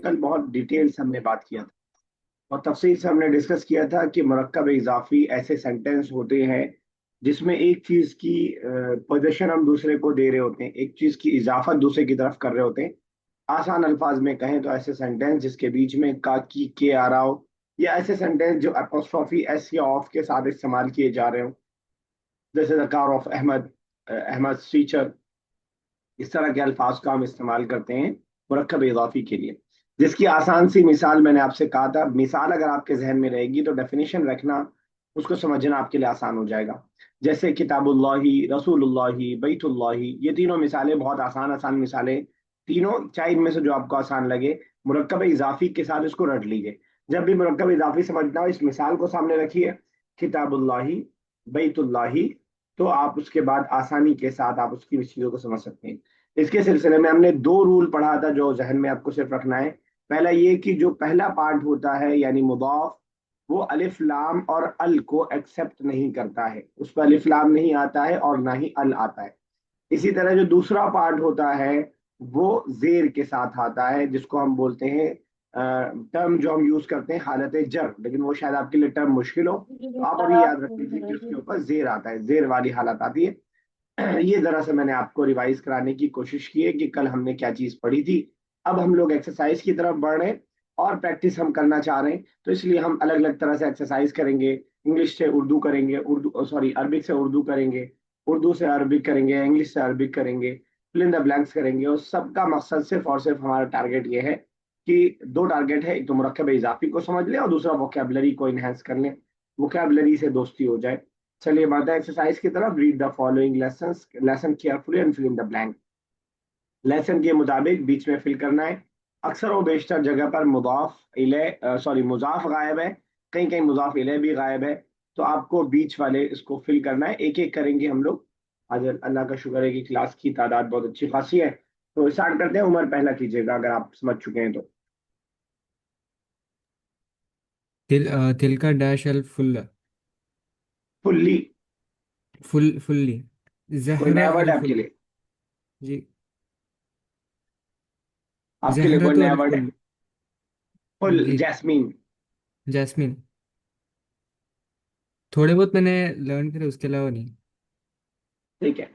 कल बहुत डिटेल से हमने बात किया था और तफसील से हमने डिस्कस किया था कि मुरक्कब इजाफी ऐसे सेंटेंस होते हैं जिसमें एक चीज की पोजीशन हम दूसरे को दे रहे होते हैं, एक चीज की इजाफत दूसरे की तरफ कर रहे होते हैं। आसान अल्फाज में कहें तो ऐसे सेंटेंस जिसके बीच में का की के आ रहा हो, या ऐसे सेंटेंस जो अपोस्ट्रोफी एस या ऑफ के साथ इस्तेमाल किए जा रहे हो, जैसे the car of Ahmad, Ahmad teacher. इस तरह के अल्फाज का हम इस्तेमाल करते हैं मुरक्कब इजाफी के लिए। जिसकी आसान सी मिसाल मैंने आपसे कहा था, मिसाल अगर आपके जहन में रहेगी तो डेफिनेशन रखना, उसको समझना आपके लिए आसान हो जाएगा। जैसे किताबुल्लाही, रसूलुल्लाही, बैतुल्लाही, ये तीनों मिसालें बहुत आसान आसान मिसालें, तीनों चाहे इनमें से जो आपको आसान लगे मुरक्कब इजाफी के साथ इसको रट लीजिए। जब भी मुरक्कब इजाफी समझना हो इस मिसाल को सामने रखिए, किताबुल्लाही, बैतुल्लाही, तो आप उसके बाद आसानी के साथ आप उसकी चीजों को समझ सकते हैं। इसके सिलसिले में हमने दो रूल पढ़ा था जो जहन में आपको सिर्फ रखना है। पहला ये कि जो पहला पार्ट होता है यानी मुदाफ, वो अलिफ लाम और अल को एक्सेप्ट नहीं करता है, उस पर अलिफ लाम नहीं आता है और ना ही अल आता है। इसी तरह जो दूसरा पार्ट होता है वो जेर के साथ आता है, जिसको हम बोलते हैं टर्म जो हम यूज करते हैं हालत जर, लेकिन वो शायद आपके लिए टर्म मुश्किल हो, तो आप अभी याद रख लीजिए कि उसके ऊपर जेर आता है, जेर वाली हालत आती है। ये जरा सा मैंने आपको रिवाइज कराने की कोशिश की है कि कल हमने क्या चीज पढ़ी थी। अब हम लोग एक्सरसाइज की तरफ बढ़ रहे हैं और प्रैक्टिस हम करना चाह रहे हैं, तो इसलिए हम अलग अलग तरह से एक्सरसाइज करेंगे। इंग्लिश से उर्दू करेंगे, उर्दू सॉरी अरबिक से उर्दू करेंगे, उर्दू से अरबिक करेंगे, इंग्लिश से अरबिक करेंगे, फिल इन द ब्लैंक्स करेंगे। और सबका मकसद सिर्फ और सिर्फ हमारा टारगेट ये है कि दो टारगेट है, एक तो मुरक्कब इजाफी को समझ लें और दूसरा वोकेबलरी को इनहेंस कर लें, वोकेबलरी से दोस्ती हो जाए। चलिए बढ़ते हैं एक्सरसाइज की तरफ। Read the following lessons, lesson carefully and fill in the blank. Lesson के मुताबिक बीच में फिल करना है। अक्सर और बेशतर जगह पर मुजाफ इले सॉरी मुजाफ गायब है, कहीं कहीं मुजाफ इले भी गायब है, तो आपको बीच वाले इसको फिल करना है। एक एक करेंगे हम लोग। आज अल्लाह का शुक्र है कि क्लास की तादाद बहुत अच्छी खासी है, तो स्टार्ट करते हैं। उमर पहला कीजिएगा अगर आप समझ चुके हैं तो। तिलका डैश अल फुल। फुल्ली। फुल्ली। कोई जहरा नया वर्ड अल है आपके फुल। लिए? जी। आपके लिए जहरा कोई तो नया अल वर्ड है? फुल। फुल, जी। जैस्मीन। जैस्मिन। थोड़े बहुत मैंने लर्न करे, उसके अलावा नहीं। ठीक है,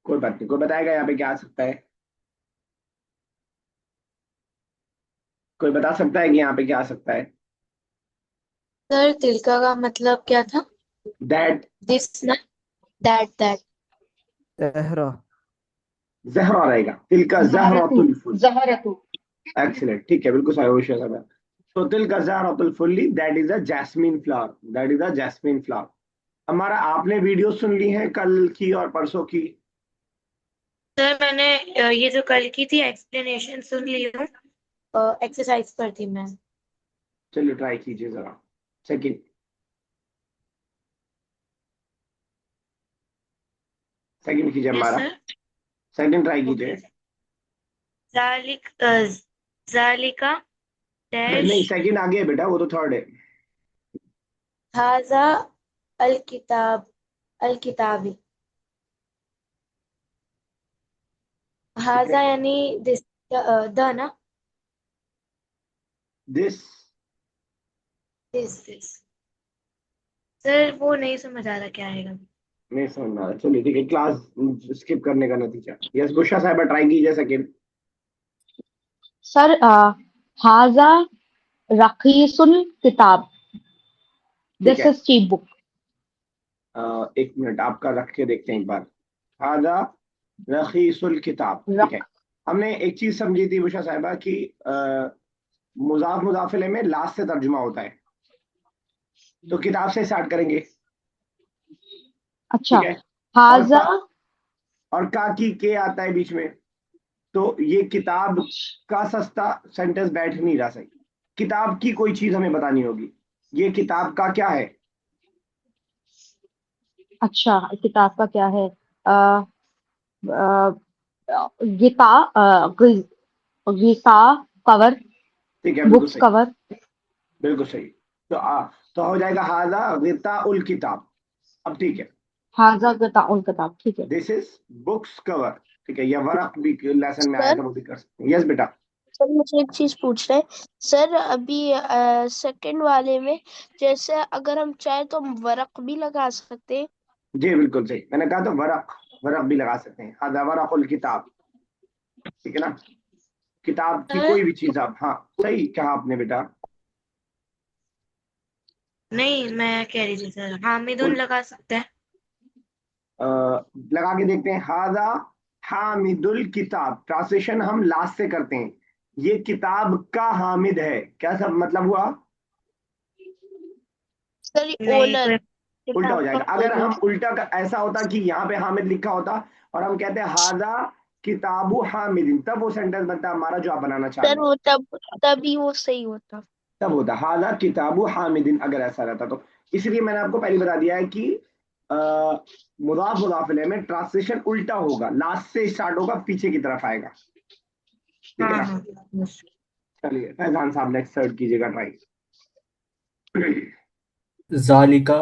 कोई बात नहीं। कोई बताएगा यहाँ पे क्या आ सकता है? कोई बता सकता है कि यहाँ पे क्या आ सकता है? सर तिलका का मतलब क्या था? दैट। दिस ना, दैट। जहरा। जहरा रहेगा, तिल का जहरतु। जहरतुल फुल। जहरतु। एक्सीलेंट, ठीक है, बिल्कुल सही होशिया सब है। तो तिल का जहरतुल फुल्ली, that is a jasmine flower, that is a jasmine flower. हमारा आपने वीडियो सुन ली है कल की और परसों की? सर मैंने ये जो कल की थी एक्सप्लेनेशन सुन ली हूँ, एक्सरसाइज पर थी मैं। चलिए ट्राई कीजिए जरा। सेकंड, सेकंड कीजिए यस हमारा। सर। Second try okay. कीजिए। जालिक जालिका डैश नहीं, सेकंड आगे है बेटा, वो तो थर्ड है। हाजा अल किताब, अल किताबी। ठीक है। हाजा यानी दिस, द ना, दिस। दिस। सर वो नहीं समझ आ रहा क्या आएगा। नहीं समझ में आ रहा, चलिए ठीक है, क्लास स्किप करने का नतीजा। यस बुशा साहब ट्राई कीजिए सेकंड। सर हाजा रखीसुल किताब। ठीक दिस है। Is cheap book. एक मिनट आपका रख के देखते हैं एक बार। हाजा रखीसुल किताब, ठीक है। रख। हमने एक चीज समझी थी बुशा साहिबा की मुजाफ मुजाफिले में लास्ट से तर्जुमा होता है, तो किताब से स्टार्ट करेंगे। अच्छा। ठीक है। और हाजा। और का की के आता है बीच में, तो ये किताब का सस्ता सेंटेंस बैठ नहीं रहा सही। किताब की कोई चीज हमें बतानी होगी, ये किताब का क्या है? अच्छा, किताब का क्या है? आ, आ, गीता। गीता कवर। ठीक है, बिल्कुल बुक्स सही, कवर। बिल्कुल सही। तो तो हो जाएगा हाजा गिता उल किताब। अब ठीक है, हाजा गीता उल किताब, ठीक है। This is books cover. ठीक है, या वरक भी लेसन में आया सर था, वो भी कर सकते हैं। यस बेटा। सर मुझे एक चीज पूछना है सर। अभी सेकंड वाले में जैसे अगर हम चाहे तो हम वरक भी लगा सकते हैं। जी बिल्कुल सही, मैंने कहा तो वरक, वरक भी लगा सकते हैं। हादा वरकुल किताब, ठीक है ना, किताब की हाँ? कोई भी चीज आप, हाँ सही कहा आपने बेटा। नहीं, मैं कह रही थी सर हामिदुन उल, लगा सकते हैं। लगा के देखते हैं। हादा हामिदुल किताब, ट्रांसलेशन हम लास्ट से करते हैं। ये किताब का हामिद है, क्या सब मतलब हुआ? सर नहीं, ओनर उल्टा किताब हो का जाएगा। अगर हम ओनर। उल्टा का ऐसा होता कि यहाँ पे हामिद लिखा होता और हम कहते हैं हादा किताबु हामिदिन, तब वो सेंटेंस बनता है हमारा जो आप बनाना चाह रहे सर हैं। वो तभी वो सही होता। तब होता हादा किताबु हामिदिन, अगर ऐसा रहता तो। इसलिए मैंने आपको पहले बता दिया है कि मुदाफ मुदाफ इलैह में ट्रांसलेशन उल्टा होगा, लास्ट से स्टार्ट होगा, पीछे की तरफ आएगा, ठीक है हाँ ना। हाँ। चलिए फैजान साहब नेक्स्ट सर्च कीजिएगा ट्राई। ज़ालिका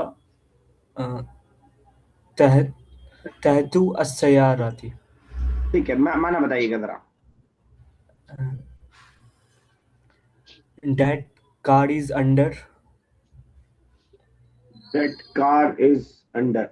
तहत तहतु अस्सयाराती। ठीक है, माना बताइएगा जरा। That car is under that car is under.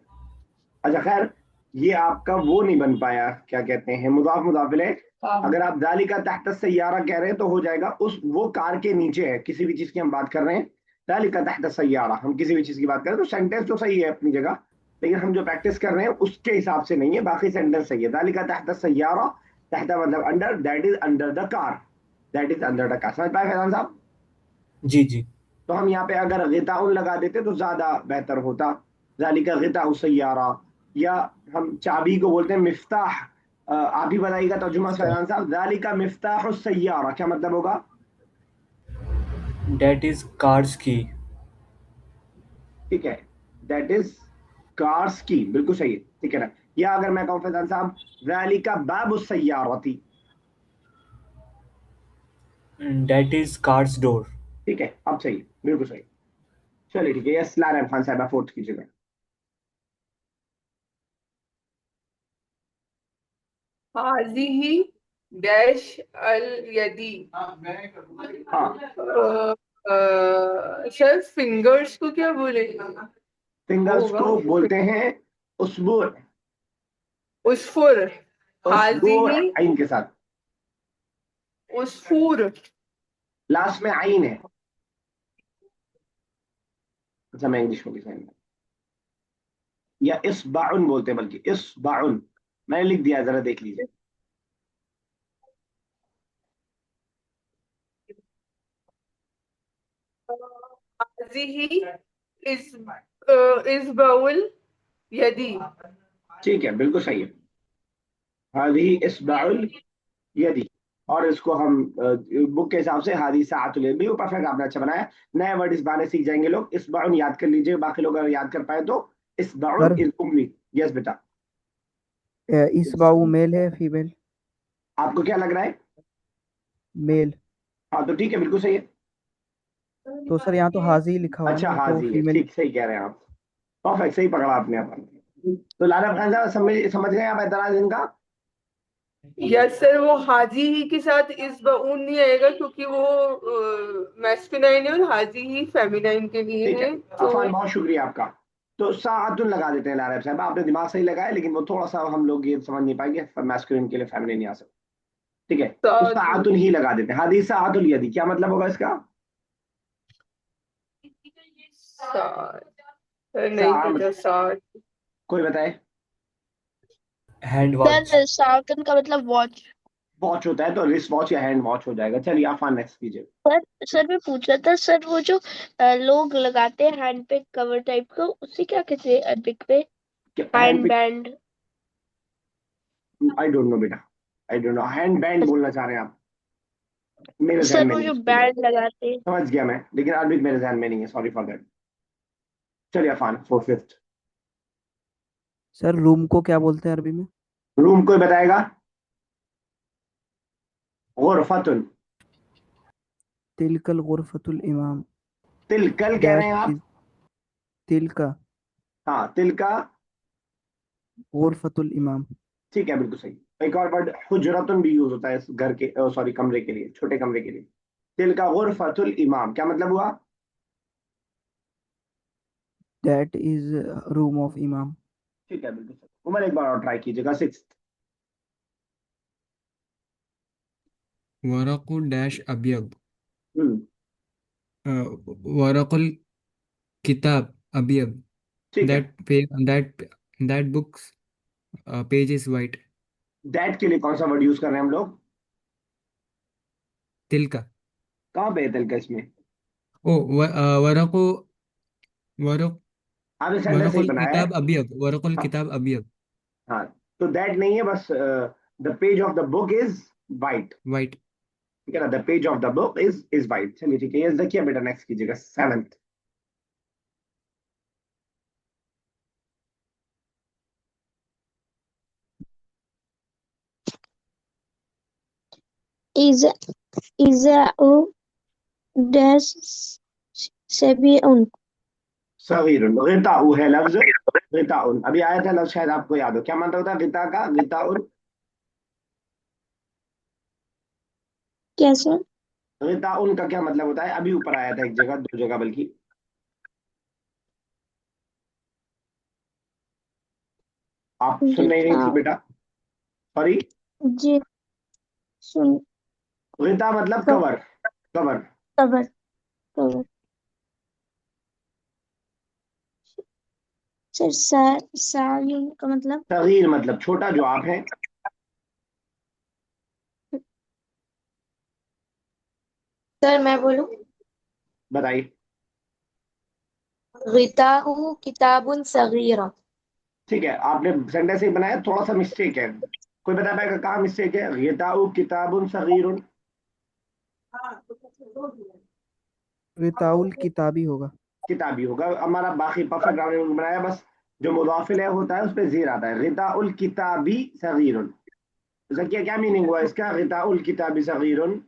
अच्छा खैर, ये आपका वो नहीं बन पाया, क्या कहते हैं, मुदाफ मुदाफ इलैह। अगर आप जालिका तहत सय्यारा कह रहे हैं तो हो जाएगा, उस वो कार के नीचे है, किसी भी चीज की हम बात कर रहे हैं। जालिका तहत सय्यारा, हम किसी भी चीज की बात कर रहे हैं तो सेंटेंस तो सही है अपनी जगह, लेकिन हम जो प्रैक्टिस कर रहे हैं उसके हिसाब से नहीं है, बाकी सेंटेंस सही है। जालिका तहत सय्यारा, तहत मतलब under, that is under the car, that is under the car. समझ पाए फैजान साहब? जी जी। तो हम यहाँ पे अगर गिताउन लगा देते तो ज्यादा बेहतर होता। जालिका गिताउ सय्यारा, या हम चाबी को बोलते हैं मिफ्ताह। आप ही बताइएगा तर्जुमा फैजान साहब, जालिका मिफ्ताह सय्यारा क्या मतलब होगा? That is car's key. ठीक है, दैट इज कार्स की, बिल्कुल सही है, ठीक है ना। या अगर मैं कहूँ फैजान साहब, जालिका बाबु सय्यारती, That is car's door. ठीक है, अब सही, बिल्कुल सही। चलिए ठीक है, यस लारा खान साहब फोर्थ कीजिएगा। हाजिही डैश अल यदी। हाँ, सर फिंगर्स को क्या बोले? वो फिंगर्स होगा को बोलते हैं उसबू, उसफुर। उसबू हाजिही आइन के साथ, उसफूर। लास्ट में आइन है। अच्छा मैं इंग्लिश में भी saying, या इस बाउन बोलते हैं, बल्कि इस बाउन मैंने लिख दिया, जरा देख लीजिए। हाजिही इस इस बाउल यदी। ठीक है, बिल्कुल सही है। हादी इस बाउल यदि, और इसको हम बुक के हिसाब से हादी सातुल यद, भी परफेक्ट आपने अच्छा बनाया। नए वर्ड इस बारे सीख जाएंगे लोग। इस बाउन याद कर लीजिए, बाकी लोग अगर याद कर पाए तो। इस बाउन सर इज उम्मी। यस बेटा, इसबाऊ मेल है फीमेल? आपको क्या लग रहा है? मेल। हाँ तो ठीक है, बिल्कुल सही है। तो सर यहाँ तो हाजी लिखा हुआ है अच्छा ना, तो हाजी है, फीमेल। ठीक, सही कह रहे हैं आप, परफेक्ट, सही पकड़ा आपने। आप तो लाला खान साहब समझ गए आप एतराज इनका? यस सर, वो हाजी ही के साथ इस बाउन नहीं आएगा क्योंकि वो मैस्कुलाइन है और हाजी ही फेमिनाइन के लिए ठीक है, है तो। अफान बहुत शुक्रिया आपका। तो सातुन लगा देते हैं लारा साहब, आपने दिमाग सही लगाया, लेकिन वो थोड़ा सा हम लोग ये समझ नहीं पाएंगे, मैस्कुलिन के लिए फेमिनिन नहीं आ सकता। ठीक है, तो सात सातुन ही लगा देते हैं। हदीस सातुल यदी क्या मतलब होगा इसका? सात सर नहीं सात, पता। सात कोई बताए? Hand watch. सर साउथन का मतलब वॉच। वॉच होता है तो रिस्ट वॉच या हैंड वॉच हो जाएगा। चलिए अफान नेक्स्ट कीजिए। सर सर मैं पूछ रहा था सर, वो जो लोग लगाते हैं हैंड पे कवर टाइप का, उसे क्या कहते हैं अरबिक में? हैंड हैंड पे, बैंड। आई डोंट नो बेटा, I don't know, hand band बोलना चाह रहे हैं आप? मेरे जहन सर में वो नहीं जो है। बैंड लगाते हैं। समझ गया मैं, लेकिन अरबिक मेरे जहन में नहीं है, सॉरी फॉर दैट। चलिए Afan four fifth. Sir room को क्या बोलते हैं अरबी में? रूम कोई बताएगा? गुरफतुन। तिलकल गुरफतुल इमाम। तिल कल कह रहे डैश हैं आप? इज तिल का हाँ तिल का, गुरफतुल इमाम। ठीक है, बिल्कुल सही। एक और वर्ड हुजरतुन भी यूज होता है इस घर के, सॉरी, कमरे के लिए, छोटे कमरे के लिए। तिलका गुरफतुल इमाम क्या मतलब हुआ? दैट इज रूम ऑफ इमाम। ठीक है, बिल्कुल सही। उमर एक बार और ट्राई कीजिएगा, सिक्स। वरक़ु डैश अबयद। हम्म। वरक़ुल किताब अबयद। ठीक है। that that book's page is white. That के लिए कौन सा वर्ड यूज कर रहे हैं हम लोग? तिलका। कहाँ पे है तिलका इसमें? ओ वरक़ु वरक़ आपने सेंटेंस सही वरक़ुल बनाया है। किताब अबयद, वरक़ुल हाँ। किताब अबयद। हाँ, तो दैट नहीं है, बस the page of the book is white. White. ठीक है ना, the page of the book is white. चलिए ठीक है, ये देखिए बेटा, नेक्स्ट कीजिएगा, सेवेंथ। इज़ा इज़ा उ डैश सबिउन। सगीरुन, गिताउ है लफ्ज, गिताउन अभी आया था लफ्ज, शायद आपको याद हो। क्या मतलब होता है गिता का? गिताउन। क्या सर? गिताउन का क्या मतलब होता है? अभी ऊपर आया था एक जगह, दो जगह बल्कि। आप सुन नहीं रही थी बेटा, सॉरी। जी सुन। गिता मतलब क- cover, cover. Cover cover. Sir सायुन का मतलब? सगीर मतलब छोटा, जो आप हैं। सर मैं बोलूं? बताइए। गिताहु किताबुन सगीरा। ठीक है, आपने सेंटेंस ही बनाया, थोड़ा सा मिस्टेक है। कोई बता पाएगा कहाँ मिस्टेक है? गिताउ किताबुन सगीरुन। रिताउल किताबी होगा। किताबी होगा हमारा। बाकी परफेक्ट ग्रामर बनाया, बस जो मुदाफिल है होता है उस पे जीर आता है। गिताउल किताबी सगीरुन। जकिया क्या मीनिंग हुआ इसका? गिताउल किताबी सगीरुन।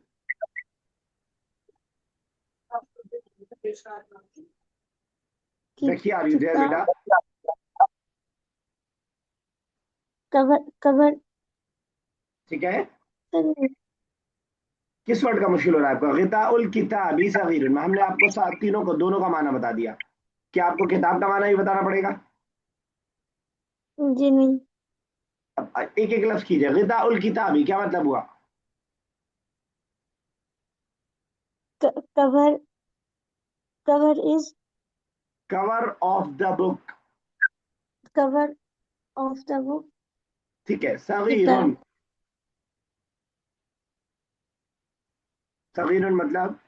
जकिया आर यू देयर किताब बेटा? Cover cover. ठीक है, सर, किस वर्ड का मुश्किल हो रहा है आपको? गिताउल किताबी सगीरुन, हमने आपको तीनों को, दोनों का माना बता दिया। क्या आपको किताब का माना भी बताना पड़ेगा? जी नहीं। अब एक एक लफ्ज कीजिए। गिताउल किताबी क्या मतलब हुआ? Cover cover is cover of the book. Cover of the book. ठीक है, किताब सगीरुन। सगीरुन मतलब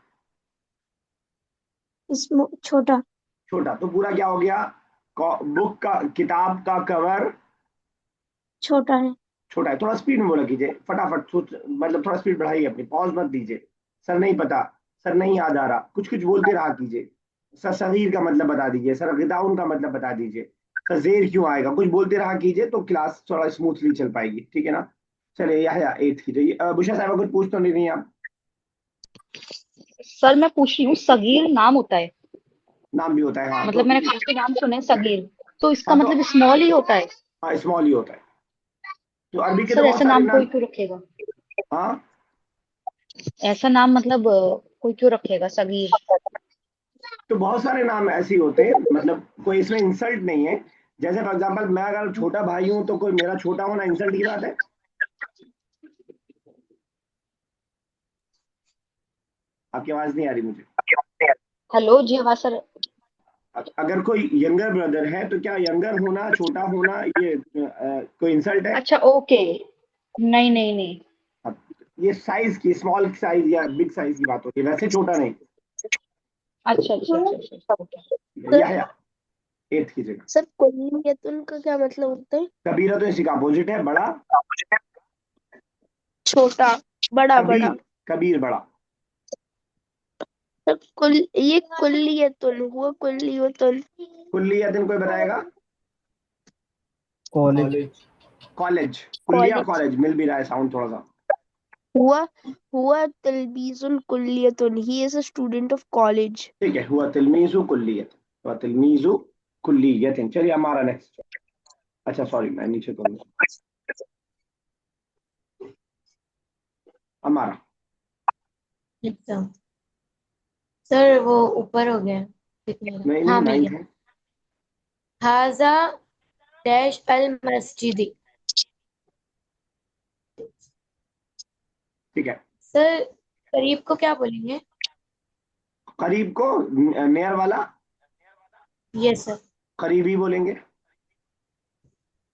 इसमें छोटा। छोटा। तो पूरा क्या हो गया? बुक का, किताब का कवर छोटा है। छोटा है। थोड़ा स्पीड में बोला कीजिए, फटाफट सोच, मतलब थोड़ा स्पीड बढ़ाइए अपनी, पॉज मत दीजिए। सर नहीं पता, सर नहीं याद आ रहा, कुछ कुछ बोलते रहा कीजिए। सर सगीर का मतलब बता दीजिए, सर गिदाउन का मतलब बता दीजिए, सर जेर क्यों आएगा, कुछ बोलते रहा कीजिए, तो क्लास थोड़ा स्मूथली चल पाएगी। ठीक है ना? चलिए या एट कीजिए। बुशा साहब कुछ पूछ तो नहीं रही आप? सर मैं पूछ रही हूँ, सगीर नाम होता है? नाम भी होता है, हाँ। मतलब तो मैंने काफी नाम सुने हैं सगीर, तो इसका हाँ, तो मतलब स्मॉल ही होता है? हाँ, स्मॉल ही होता है। तो अरबी के तो सर बहुत ऐसा सारे नाम कोई नाम। क्यों रखेगा? हाँ, ऐसा नाम मतलब कोई क्यों रखेगा सगीर? तो बहुत सारे नाम ऐसे ही होते हैं, मतलब कोई इसमें इंसल्ट नहीं है। जैसे फॉर एग्जांपल, मैं अगर छोटा भाई हूं तो कोई मेरा छोटा होना इंसल्ट की बात है? आपकी आवाज नहीं आ रही मुझे। हेलो जी, हाँ सर। अगर कोई यंगर ब्रदर है तो क्या यंगर होना, छोटा होना, ये कोई इंसल्ट है? अच्छा ओके। नहीं नहीं नहीं। अब ये साइज की, स्मॉल साइज या बिग साइज की बात होती है, वैसे छोटा नहीं। अच्छा अच्छा अच्छा अच्छा ओके। या एट की जगह। सर कुल्लियतुन का क्या मतलब होता है? कबीरा तो इसी का अपोजिट है, बड़ा। छोटा, बड़ा बड़ा। कबीर, कबीर बड़ा। सर ये कुल्लियतुन हुआ, कुल्लियतुन। कुल्लियतन कोई बताएगा? कॉलेज। कॉलेज। कॉलेज। कुल्लिया कॉलेज कॉलेज मिल भी रहा है साउंड थोड़ा सा। हुआ हुआ तलबीजुल कुल्लियतुन, he is a student of college. ठीक है, हुआ तिलमीजु कुल्लियत, हुआ तिलमीजु कुल्लियत। चलिए हमारा नेक्स्ट। अच्छा सॉरी, मैं नीचे करूंगा। हमारा अच्छा सर वो ऊपर हो गया कितने नहीं हाँ नहीं, मिल 9th गया है। हाजा डैश अल मस्जिदी ठीक है। सर करीब को क्या बोलेंगे करीब को नियर वाला यस सर करीबी बोलेंगे।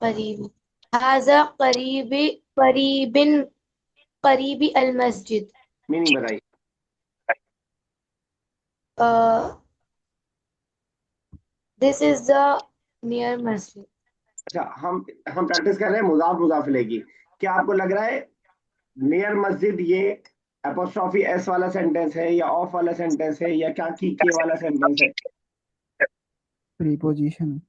करीबी हाजा करीबी करीबिन करीबी अल मस्जिद मीनिंग बताइए। दिस इज द नियर मस्जिद अच्छा, हम प्रैक्टिस कर रहे हैं मुजाफ मुजाफ इलेही की। क्या आपको लग रहा है नियर मस्जिद ये एपोस्ट्रॉफी एस वाला सेंटेंस है या ऑफ वाला सेंटेंस है या क्या की के वाला सेंटेंस है? प्रीपोजिशन।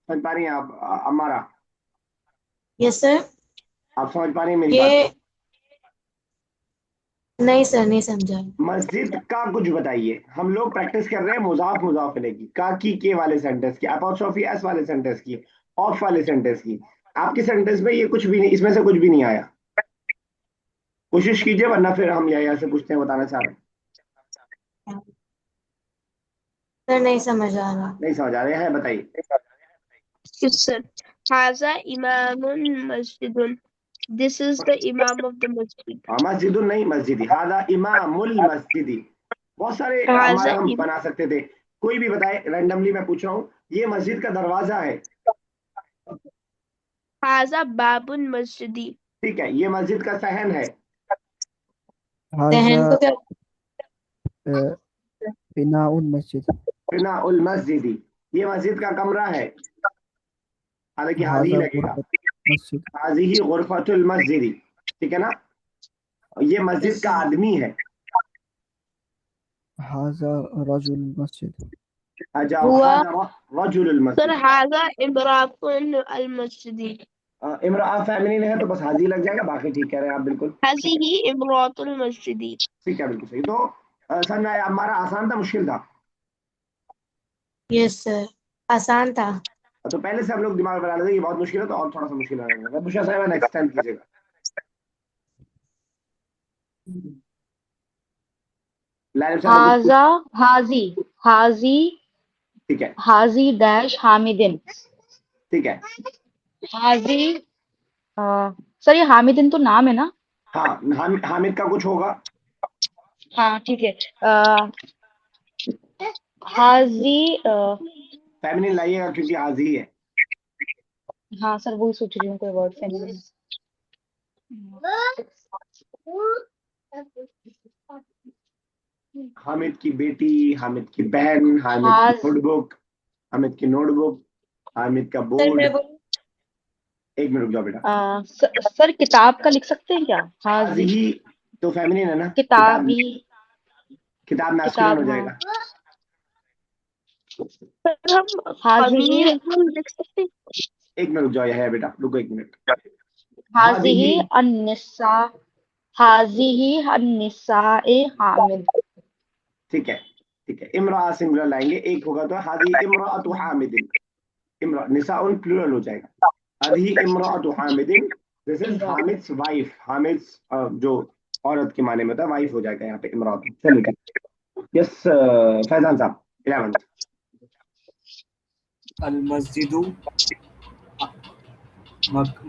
समझ पा रही हैं आप हमारा? यस सर आप समझ पा रही हैं मेरी बात? ये नहीं सर नहीं समझा मस्जिद का कुछ बताइए। हम लोग प्रैक्टिस कर रहे हैं मुजाफ मुजाफ इलेही की, का की के वाले सेंटेंस की, एपोस्ट्रॉफी एस वाले सेंटेंस की, ऑफ वाले सेंटेंस की। आपके सेंटेंस में ये कुछ भी नहीं, इसमें से कुछ भी नहीं आया। कोशिश कीजिए वरना फिर हम यहाँ से पूछते हैं, बताना चाह रहे हैं। सर नहीं समझ आ रहा नहीं समझ आ रहे हैं, बताइए। Yes, sir. Haza imamun masjidun. This is the imam of the masjid. मस्जिदुन नहीं, मस्जिदी। हादा इमामुल मस्जिदी। बहुत सारे हमारे हाजा हम बना सकते थे। कोई भी बताए, रैंडमली मैं पूछ रहा हूँ। ये मस्जिद का दरवाजा है। हाजा babun masjidi. ठीक है, ये मस्जिद का सहन है। हाजा सहन को क्या बिनाउल मस्जिद। बिना उल मस्जिदी, ये मस्जिद का कमरा है। हालांकि हाजी हाजा लगेगा। गुरफत मस्जिद। हाजी ही गुरफतुल मस्जिदी। ठीक है ना? ये मस्जिद का आदमी है। हाजा रजुल मस्जिद। अच्छा, हुआ हाजा रजुलुल Sir, मस्जिद। haza imratun al masjidi. इमरा फेमिनिन है तो बस हाजी लग जाएगा, बाकी ठीक कह रहे हैं आप बिल्कुल। Hazihi imratul masjidi. ठीक है, बिल्कुल सही। तो समझ आया? हमारा आसान था मुश्किल था? यस सर आसान था तो पहले से हम लोग दिमाग बना लेते हैं, ये बहुत मुश्किल है तो और थोड़ा सा मुश्किल रहेगा। बुशा साहब नेक्स्ट टाइम कीजिएगा। लाइव साहब कुछ हाजा हाजी हाजी ठीक है, हाजी डैश हामिदिन। ठीक है। हाजी सर ये हामिदिन तो नाम है ना? हाँ, हामिद का कुछ होगा। हाँ ठीक है। हाजी फेमिनिन लाइएगा क्योंकि हाजी है। हाँ सर वही सोच रही हूँ कोई वर्ड फेमिनिन। हामिद की बेटी, हामिद की बहन, हामिद की हाज नोटबुक, हामिद की नोटबुक, हामिद का सर बोर्ड। मैं बोलूं एक मिनट रुक जाओ बेटा। सर किताब का लिख सकते हैं क्या? हाजी हाजी ही तो फेमिनिन है ना? किताब, किताबी किताब मैस्कुलिन किताब हो हाँ। जाएगा। Sir, हम हाजिही कबीर लिख सकते हैं. एक मिनट रुक जाओ, यह है बेटा, रुको एक मिनट। हाजिही हाजी अन्निसा हाजिही अन्निसाए हामिद। ठीक है, ठीक है। इमरा सिंगुलर लाएंगे, एक होगा तो हादी इमरातु हामिदिन। इमरा निसाउन प्लूरल हो जाएगा। हादी इमरातु हामिदिन, दिस इज इमरान हामिद्स वाइफ। हामिद्स जो औरत के माने में होता है, वाइफ हो जाएगा यहाँ पे इमरातु। चलिए ठीक। यस फैजान साहब 11th। अल मस्जिदु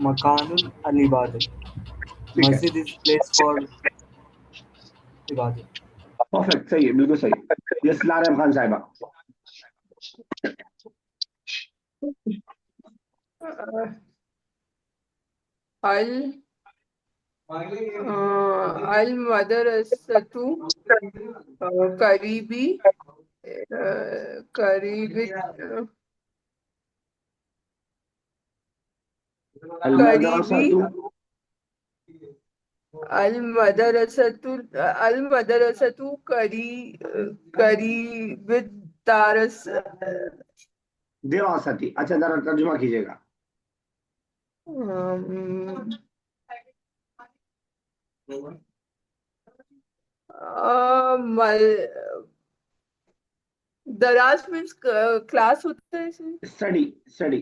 मकानुल अल इबादत। ठीक है, मस्जिद इज प्लेस फॉर इबादत। परफेक्ट, सही है, बिल्कुल सही। यस लारम खान साहिबा। अल अल मदरसतु करीबी करीबी अल करीबी मदरसतु अल मदरसतु करीब दारस दिरासती। अच्छा, जरा तर्जुमा कीजिएगा। दराज मीन्स क्लास होता है इसमें स्टडी, स्टडी।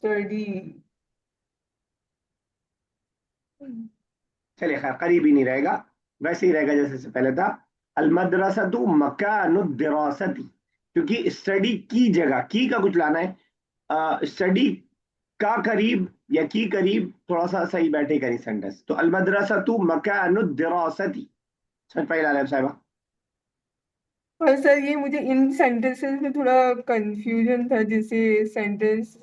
स्टडी। चलिए खैर, करीब ही नहीं रहेगा, वैसे ही रहेगा जैसे से पहले था। अल मदरसतु मकानु दिरासती, क्योंकि स्टडी की जगह, की का कुछ लाना है, स्टडी का करीब या की करीब थोड़ा सा सही बैठे करी सेंटेंस। तो अल मदरसतु मकानु दिरासती, समझ पाई लाल साहिबा? और सर ये मुझे इन सेंटेंसेस में थोड़ा कंफ्यूजन था, जैसे सेंटेंस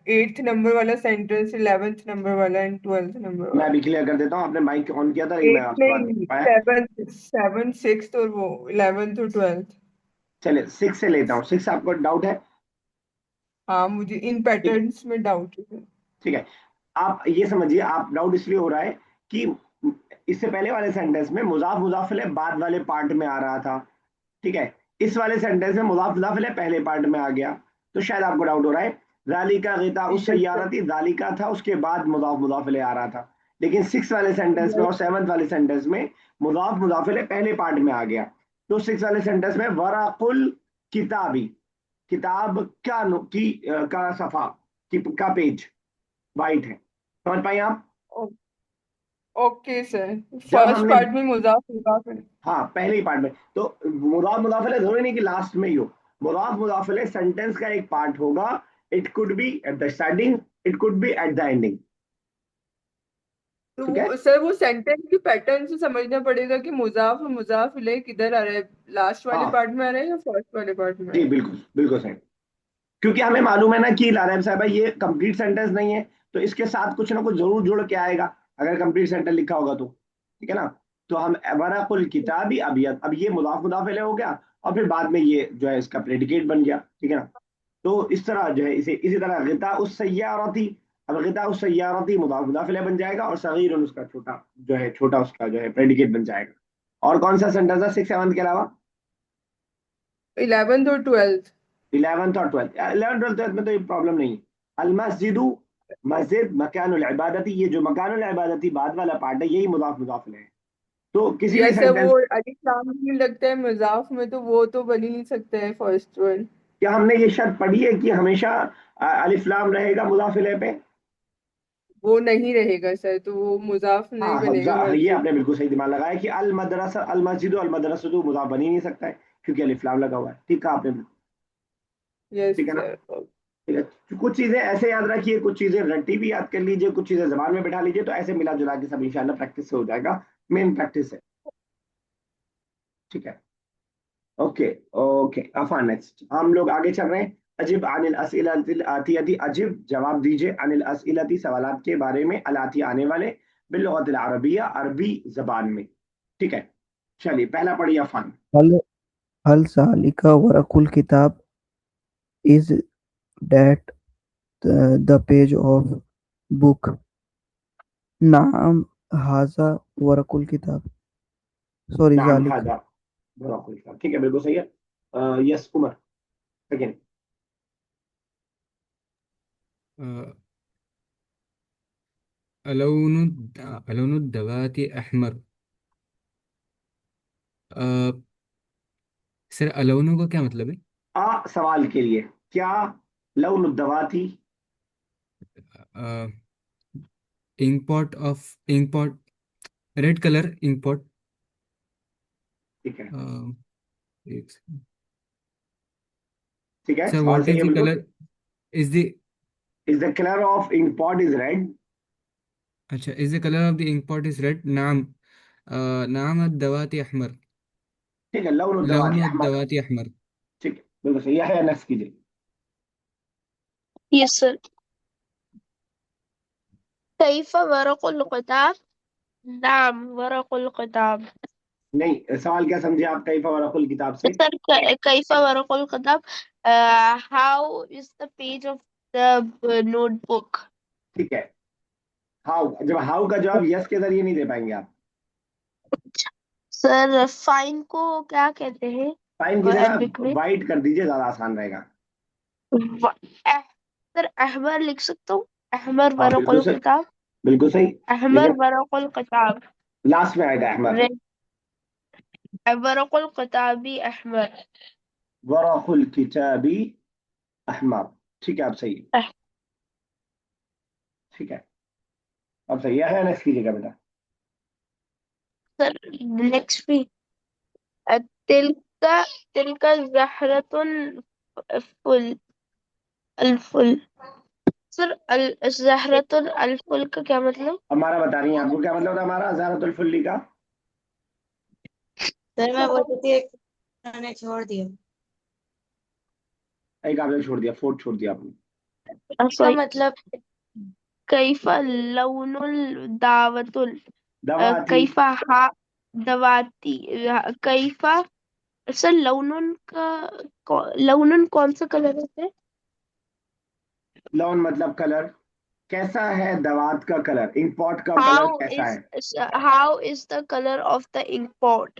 8th नंबर वाला सेंटेंस, 11th नंबर वाला एंड 12th नंबर मैं वाला। अभी क्लियर कर देता हूँ, आपने माइक ऑन किया था लेकिन मैं 8 आपकी बात नहीं नहीं, सुन पाया। 7th 6th और वो 11th और 12th। चलिए 6 से लेता हूँ। 6 आपको डाउट है? हाँ, मुझे इन ठीक है, पैटर्न्स में डाउट है। ठीक है। आप ये समझिए, आप डाउट इसलिए हो रहा है कि इससे पहले वाले सेंटेंस में मुजाफ मुजाफ इलैह बाद वाले पार्ट में आ रहा था, ठीक है। इस वाले सेंटेंस में मुजाफ मुजाफ इलैह पहले पार्ट में आ गया, तो शायद आपको डाउट हो रहा है। जालिका गिता उस यस सर। सैयारती, जालिका था, उसके बाद मुजाफ मुजाफ इलैह आ रहा था। लेकिन 6 वाले सेंटेंस में और 7 वाले सेंटेंस में मुजाफ मुजाफ इलैह पहले पार्ट में आ गया। तो 6 वाले सेंटेंस में वराकुल किताबी, किताब का का सफा का पेज वाइट है। समझ पाए आप? ओके सर, जब फर्स्ट हमने, पार्ट में मुजाफ मुजाफ है। हाँ पहले ही पार्ट में, तो मुदाफ मुदाफिले जरूरी नहीं कि लास्ट में ही हो। मुदाफ मुदाफिले सेंटेंस का एक पार्ट होगा। It could be at the starting, it could be at the ending, तो ठीक है। वो सर, वो सेंटेंस की पैटर्न से समझना पड़ेगा कि मुजाफ और मुजाफ इलेह किधर आ रहा है, लास्ट वाले हाँ पार्ट में आ रहा है या फर्स्ट वाले पार्ट में आ जी, रहा है। बिल्कुल बिल्कुल सही। क्योंकि हमें मालूम है ना कि लारैब साहब ये कंप्लीट सेंटेंस नहीं है, तो इसके साथ कुछ ना कुछ जरूर जुड़ के आएगा अगर कंप्लीट सेंटेंस लिखा होगा तो, ठीक है ना। तो हम वरकुल किताबी अबियत, अब ये मुदाफ मुदाफ इलैह हो गया और फिर बाद में ये जो है इसका प्रेडिकेट बन गया, ठीक है ना। तो इस तरह जो है इसे इसी तरह गिता उस सय्यारती, अब गिता उस सय्यारती मुदाफ मुदाफ इलैह बन जाएगा और सगीर उसका छोटा जो है, छोटा उसका जो है प्रेडिकेट बन जाएगा। और कौन सा सेंटेंस है 6 7 के अलावा? 11th और 12th। 11th और 12th, 11th 12th में तो ये प्रॉब्लम नहीं है। अल मस्जिदु, मस्जिद मकानुल इबादती, ये जो मकानुल इबादती बाद वाला पार्ट है यही मुदाफ मुदाफ इलैह है। तो किसी भी जैसे सेंटेंस, वो अलिफ लाम मीम लगता है मुजाफ में, तो वो तो बन ही नहीं सकता है फर्स्ट वन। क्या हमने ये शर्त पढ़ी है कि हमेशा अलिफ लाम रहेगा मुदाफ इलैह पे? वो नहीं रहेगा सर, तो वो मुजाफ नहीं हाँ बनेगा ये मस्जिद। आपने बिल्कुल सही दिमाग लगाया कि अल मदरसा अल मस्जिद अल मदरसतु मुदाफ बन ही नहीं सकता है क्योंकि अलिफ लाम लगा हुआ है। ठीक कहा आपने, यस ठीक है ना। सर। ठीक है, तो कुछ चीजें ऐसे याद रखिए, कुछ चीजें रट्टी भी याद कर लीजिए, कुछ चीजें जबान में बैठा लीजिए, तो ऐसे मिला जुला के सब इंशाल्लाह प्रैक्टिस से हो जाएगा। मेन प्रैक्टिस है, ठीक है। ओके, ओके अफान, नेक्स्ट हम लोग आगे चल रहे हैं। अजिब अनिल अस्इलतिल आतियती, अजिब जवाब दीजिए, अनिल अस्इलती सवालात के बारे में, अलाती आने वाले, बिल्लुगतिल अरबिया अरबी जबान में, ठीक है। चलिए पहला पढ़िए अफान। हल हल सालिका वरकुल किताब, is that the page of book? नाम हाजा वरकुल किताब, सॉरी नाम जालिक। हादा बराकुल का, ठीक है बिल्कुल सही है। Yes Umar, second. अलौनु अलौनु दवाती अहमर। सर अलौनु का क्या मतलब है? सवाल के लिए क्या लौन दवाती? Ink pot of ink pot, red colour ink pot. ठीक है, एक ठीक है, सर, सवाल व्हाट सही इज है द बिल्कुल। Colour? Is the is the colour of ink pot is red? अच्छा, is the colour of the ink pot is red. नाम नाम दवाती अहमर। ठीक है, लौन लौन दवाती अहमर, दवाती अहमर। ठीक है बिल्कुल सही है। नेक्स्ट कीजिए। Yes sir. कैफ वरकुल किताब, नाम वरकुल किताब। नहीं, सवाल क्या समझे आप कैफ वरकुल किताब से? सर कैफ वरकुल किताब, how is the page of the notebook. ठीक है, हाउ, जब हाउ का जवाब यस के जरिए नहीं दे पाएंगे आप। सर फाइन को क्या कहते हैं टाइम की अरबिक जगह में? वाइट कर दीजिए, ज्यादा आसान रहेगा। सर अहमर लिख सकता हूँ, अहमर हाँ बिल्कुल वरकुल सही, किताब। बिल्कुल सही। अहमर लेकिन वरकुल किताब। लास्ट में आएगा अहमर, वरकुल किताबी अहमर। वरकुल किताबी अहमर, ठीक है आप सही है। ठीक है, अब सही है, नेक्स्ट कीजिएगा बेटा। सर नेक्स्ट भी तिलका तिलका ज़हरतुल फुल अल्फुल। सर ज़हरतुल अल्फुल का क्या मतलब? हमारा बता रही हैं आपको क्या मतलब था हमारा ज़हरतुल फुल्ली का? सर मैं बोलती थी एक मैंने छोड़ दिया। एक आपने छोड़ दिया, फोर्थ छोड़ दिया आपने। इसका सॉरी, मतलब कैफा लौनुल दावतुल दवाती, कैफा हा दवाती कैफा। सर लौनुन का लौनुन कौन सा कलर है? लौन मतलब कलर, कैसा है दवात का कलर, इंक पॉट का कलर How कैसा है? is the color of the ink pot?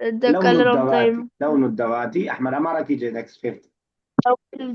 The color of the ink लौन दवाती अहमर। हमारा कीजिए नेक्स्ट फिफ्थ।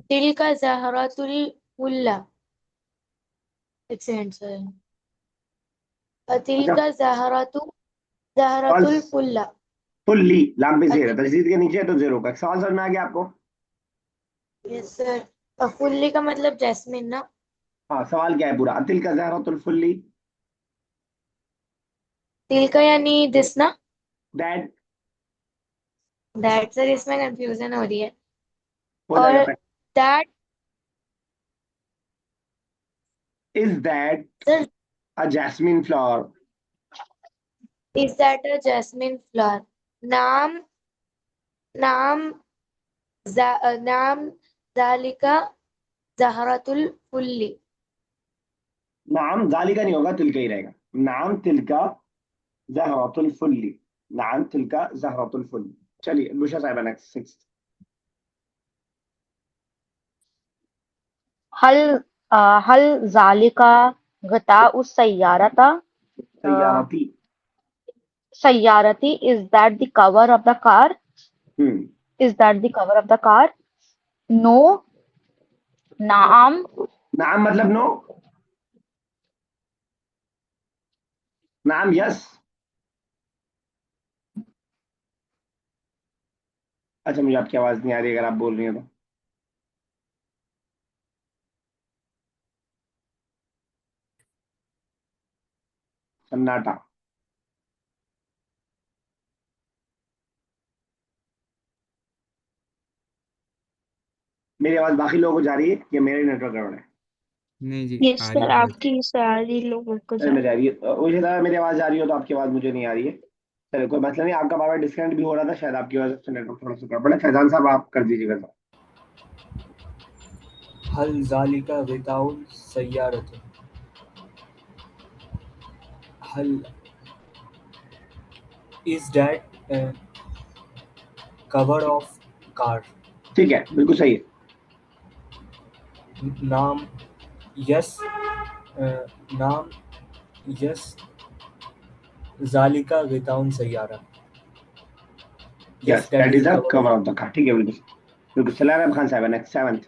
तिलका ज़हरातुल फुल्ला। एक सेकंड सर। तिलका ज़हरातुल फुल्ला। फुल्ली लाम पे जेर है, तजदीद के नीचे है तो जेरो का। सवाल समझ में आ गया आपको? Yes sir. फुल्ली का मतलब जैस्मिन ना? हाँ, सवाल क्या है पूरा? अतिल का ज़हरतुल फुल्ली, तिलका यानी दिस ना? दैट दैट सर इसमें कंफ्यूजन हो रही है। हो और जाएगा। That is that sir a jasmine flower? Is that a jasmine flower? नाम नाम नाम जालिका ज़हरातुल फुल्ली। नाम जालिका नहीं होगा, तिल का ही रहेगा। नाम तिल का ज़हरतुल फुल्ली, नाम तिल का ज़हरतुल फुल्ली। चलिए बुशा साहिबा नेक्स्ट सिक्स। हल हल ज़ालिका गताउ सय्यारता सैयारती। सय्यारती, is that the cover of the car? Hmm, Is that the cover of the car? No. नाम नाम मतलब नो, नाम यस। अच्छा, मुझे आपकी आवाज नहीं आ रही अगर आप बोल रही हैं तो। सन्नाटा। मेरी आवाज बाकी लोगों को जा रही है या मेरे नेटवर्क गड़बड़ है? नहीं जी, यस आ रही सर, है आवाज। आपकी सारी लोगों को चलिए, मेरी आ रही है। मुझे लगा मेरी आवाज आ रही हो तो आपकी आवाज मुझे नहीं आ रही है। चलिए, कोई मसला नहीं। आपका बार बार डिस्कनेक्ट भी हो रहा था, शायद आपकी वजह से नेटवर्क थोड़ा सा गड़बड़ है। फैजान साहब आप कर दीजिएगा सर। हल ज़ालिका गिताउल सय्यारतुन। हल is that cover of car. ठीक है, बिल्कुल सही है। नाम यस नाम यस ज़ालिका गिताउन सय्यारा। Yes, yes that that is is the the cover cover of. Of the car. ठीक है, बिल्कुल बिल्कुल। सलाम खान साहब नेक्स्ट सेवंथ।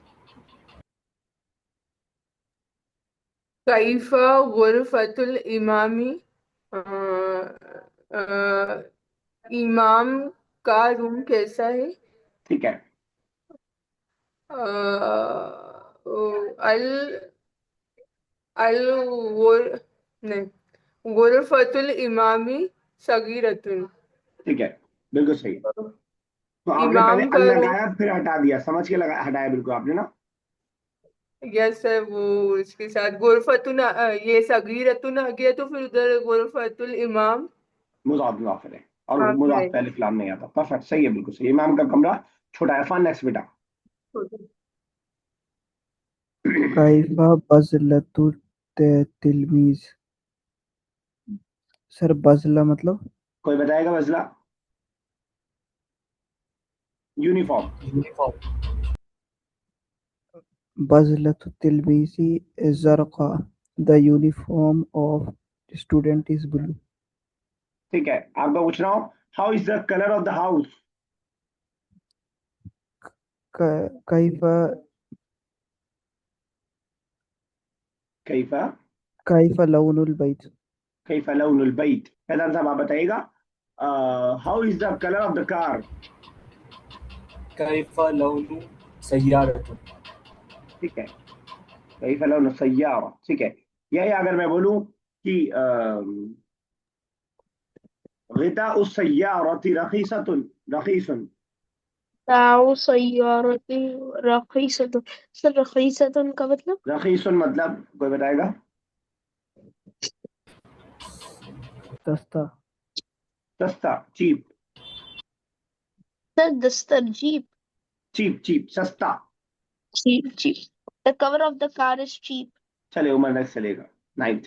कैफा गुरफतुल इमामी। अ, अ, इमाम का रूम कैसा है? ठीक है, अल अल गुर नहीं, गुरफतुल इमामी सगीरतुन। ठीक है, बिल्कुल सही है। तो आपने पहले इमाम अल का रूम। लगाया फिर हटा दिया, समझ के लगा हटाया बिल्कुल आपने ना। यस सर, वो उसके साथ गुरफतुन ये सगीरतुन आ गया तो फिर उधर गुरफतुल इमाम मुजाफ मुजाफ है और आ गया मुजाफ पहले फिल्म नहीं आता। परफेक्ट, सही है, बिल्कुल सही। इमाम का कमरा छोटा है। फान नेक्स्ट बेटा। है। कैफा बज़लतु तिलमीज। सर बज़ला मतलब? कोई बताएगा मसला? यूनिफॉर्म। यूनिफॉर्म। बज़लतु तिलमीज़ी ज़रक़ा, the uniform of student is blue. ठीक है, आपका पूछ रहा हूँ, how is the colour of the house? कैफा कैफा कैफा लौनुल बैत। कैफा लौनुल बैत। फैजान साहब आप बताइएगा, how is the colour of the car? कैफा लौनु सय्यारतुन। ठीक है, कई फलन सय्यारा, ठीक है। यही अगर मैं बोलूं कि गिता उस सय्यारती रखीसतुन, रखीसुन। ताऊ सय्यारती रखीसतुन। सर रखीसतुन का मतलब? रखीसुन मतलब कोई बताएगा? सस्ता। सस्ता, चीप। सर दस्तर जीप। चीप चीप, सस्ता। Cheap. The cover of the car is cheap. चले उमर नेक्स्ट चलेगा, 9th।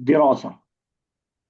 दिरासा।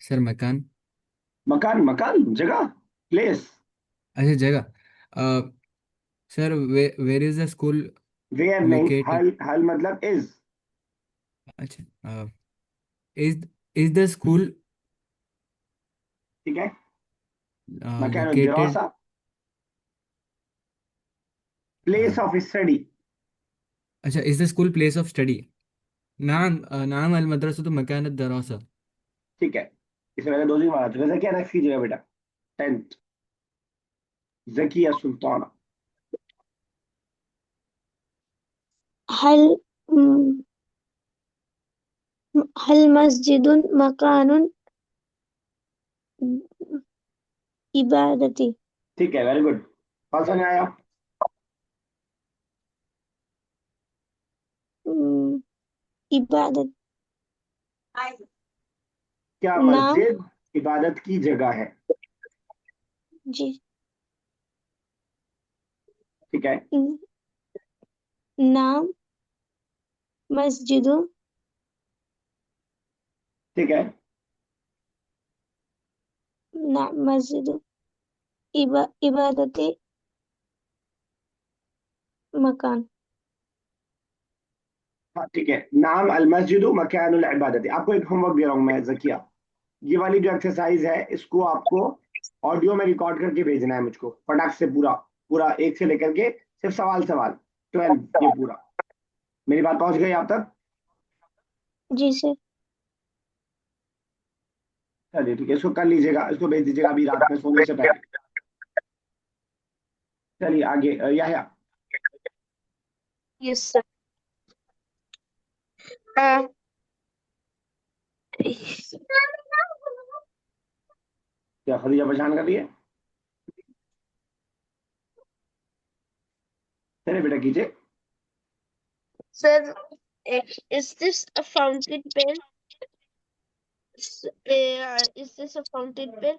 सर मकान। मकान, मकान जगह, प्लेस। अच्छा जगह। Sir where is the school where नहीं, लोकेटेड? हल मतलब इज। अच्छा इज द स्कूल ठीक है, मकान लोकेटेड? दिरासा, प्लेस ऑफ स्टडी। अच्छा is the school place of study? नाम नाम अल मदरसा तो मकान दरासा। ठीक है, इससे पहले दो दिन मारा था। वैसे क्या नेक्स्ट कीजिएगा बेटा? 10th, जकिया सुल्ताना। हल हल मस्जिदुन मकानुन इबादती। ठीक है, वेरी गुड। कौन सा नहीं आया? इबादत। क्या नाम। मस्जिद इबादत की जगह है? जी। ठीक है, नाम मस्जिदुन ठीक है। मस्जिद इबादती मकान। हाँ ठीक है, नाम अल मस्जिद मकानुल इबादत। आपको एक होमवर्क दे रहा हूँ मैं जकिया। ये वाली जो एक्सरसाइज है इसको आपको ऑडियो में रिकॉर्ड करके भेजना है मुझको फटाक से, पूरा पूरा एक से लेकर के सिर्फ सवाल सवाल 12 ये पूरा। मेरी बात पहुंच गई आप तक? जी सर। चलिए ठीक है, इसको कर लीजिएगा, इसको भेज दीजिएगा अभी रात में सोने से पहले। चलिए आगे, याह्या। Yes sir. क्या खदीजा परेशान कर रही है? चलिए बेटा कीजिए। Sir is this a fountain pen? Is this a fountain pen?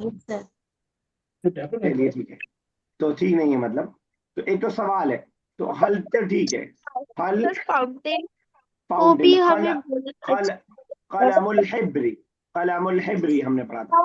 Yes, sir. चलिए ठीक है, तो ठीक नहीं है मतलब। तो एक तो सवाल है, तो हल तो ठीक है। हल सर फाउंटेन को फाउंटेन, भी हमें कलमुल हिब्री, कलमुल हिब्री हमने पढ़ा था।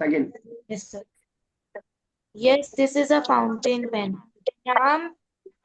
Second. Yes, sir. Yes, this is a fountain pen. नाम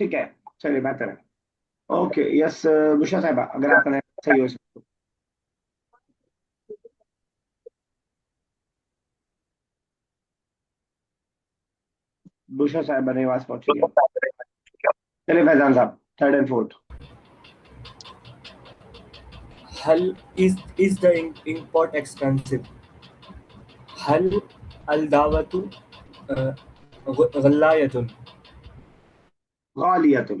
ठीक है, चलिए बेहतर है। ओके यस बुशा साहिबा, अगर आपका सही हो सकता। बुशा साहिबा ने आवाज पहुंची है। चलिए फैजान साहब, 3rd and 4th। हल is the import expensive? हल अल दावतु गल्लायतुन। गालियतुन।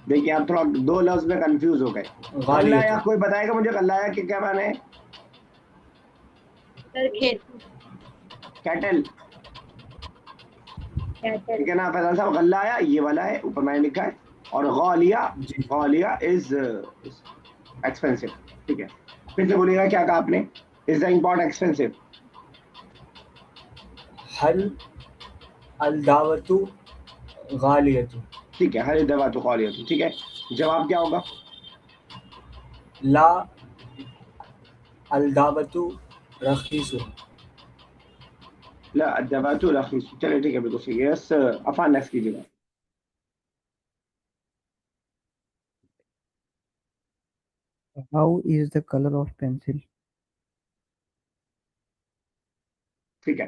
देखिए आप थोड़ा दो लफ्ज में कंफ्यूज हो गए। गल्लाया, गालियतुन कोई बताएगा मुझे गल्लाया के क्या माने है? खेत। कैटल, ठीक है ना फैजान साहब? गल्लाया ये वाला है, ऊपर मैंने लिखा है। और गालिया, जी। गालिया इज एक्सपेंसिव। ठीक है, फिर से बोलिएगा क्या कहा आपने? Is the import expensive? हल अलदावतु गालियतु ठीक है, हर दवा तो कॉल होती, ठीक है। जवाब क्या होगा? ला अलदावतु रखीसु ला दवा तो रखीस। चलिए ठीक है, बिल्कुल सही है। यस अफान, नेक्स्ट कीजिएगा। How is the color of pencil? ठीक है,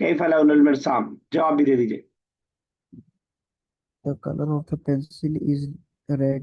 कैफ लौनुल मिरसाम, जवाब भी दे दीजिए। The color of the pencil is red.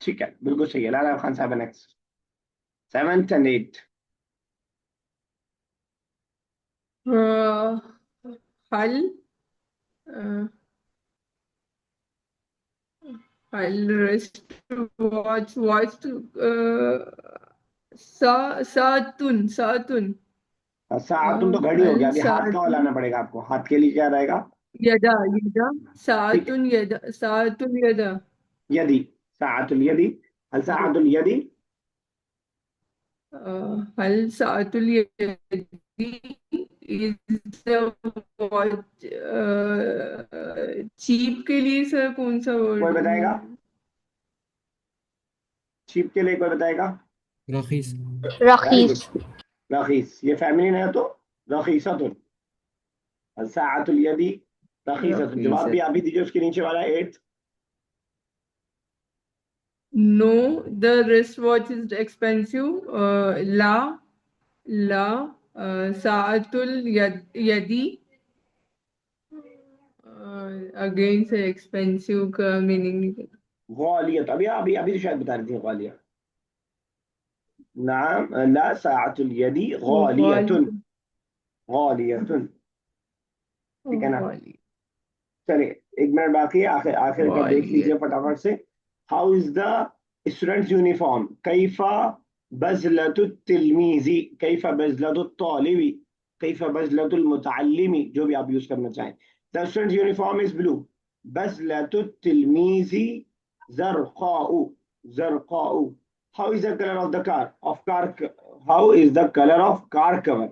ठीक है, बिल्कुल सही है। लाला खान साहब, नेक्स्ट 7th and 8th। हल हल रेस्ट वॉच सातुन सातुन सातुन तो घड़ी हो गया, हल अभी हाथ का लाना पड़ेगा आपको। हाथ के लिए क्या रहेगा? यदा यदा ठीक है, सातुन यदा यदि, सातुल यदि, हल सातुल यदि। हल सातुल यदी is the watch चीप के लिए सर कौन सा कोई वर्ड? बताएगा? चीप के लिए कोई बताएगा? रखीस। वेरी रखीस। गुड, रखीस। ये फेमिनिन है तो रखीसतुन। हल सातुल यदि रखीसतुन। जवाब भी आप ही दीजिए उसके नीचे वाला 8th। No, the wristwatch is expensive. La saatul yadi again से expensive का meaning गौलियत, अभी अभी अभी तो शायद बता रही थी गौलियत। नाम ला सातुल यदि गौलियतुन, गौलियतुन, ठीक है ना? चलिए, 1 मिनट बाकी है, आखिर आखिर का देख लीजिए फटाफट से। How is the students uniform? कैफा बज़लतुत तिलमीजी, कैफा बज़लतुत तालिबी, कैफा बज़लतुल मुतअल्लिमी, जो भी आप यूज करना चाहें। The students uniform is blue. बज़लतुत तिलमीजी ज़रक़ाउ, ज़रक़ाउ। How is the colour of the car of car? How is the colour of car cover?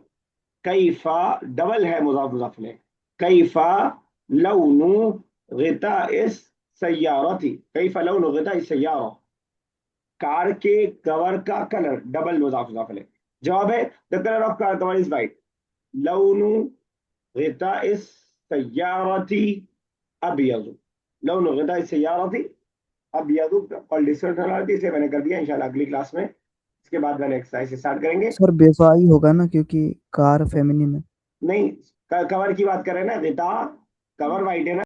कैफा डबल है, मुज़ाफ मुज़ाफ इलैह। कैफा लौनु ग़िताइस सय्यारती, कैफा लौनु ग़िताइस सय्यारा, कार के कवर का कलर, डबल मुज़ाफ मुज़ाफ इलैह। जवाब है the colour of car cover is white. लौनु ग़िताइस सय्यारती अबयज़, लौनु ग़िताइस सय्यारती अबयज़। कॉल डिस्टर्ब इसे मैंने कर दिया। इंशाल्लाह अगली क्लास में इसके बाद मैंने एक्सरसाइज स्टार्ट करेंगे। सर बेफाई होगा ना, क्योंकि कार फेमिनिन है। नहीं, कवर की बात कर रहे हैं ना, ग़िता कवर वाइट है ना।